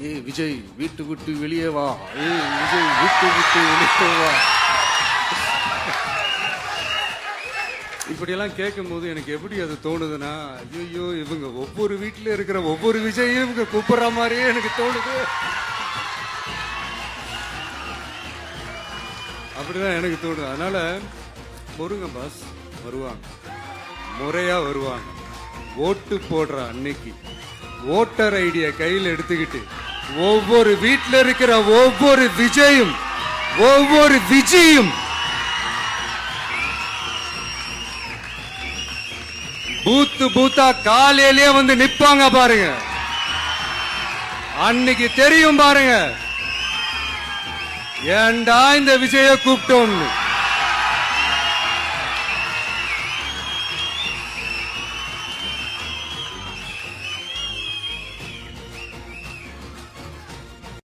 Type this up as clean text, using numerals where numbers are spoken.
ஏய் விஜய் வீட்டு விட்டு வெளியே வா, ஏய் விஜய் வீட்டு விட்டு வெளியே வா. இப்படியெல்லாம் கேட்கும் போது எனக்கு எப்படி அது தோணுதுன்னா, ஐயோ இவங்க ஒவ்வொரு வீட்டுல இருக்கிற ஒவ்வொரு விஜயும் இவங்க கூப்பிடுற மாதிரியே எனக்கு தோணுது. அப்படிதான் எனக்கு தோணுது. அதனால பொறுங்க பாஸ், வருவாங்க, முறையா வருவாங்க. ஓட்டு போடுற அன்னைக்கு ஓட்டர் ஐடிய கையில் எடுத்துக்கிட்டு ஒவ்வொரு வீட்டில் இருக்கிற ஒவ்வொரு விஜயும் ஒவ்வொரு விஜயும் பூத்து பூத்தா காலையிலேயே வந்து நிப்பாங்க பாருங்க. அன்னைக்கு தெரியும் பாருங்க, ஏண்டா இந்த விஜய கூப்பிட்டோம்னு.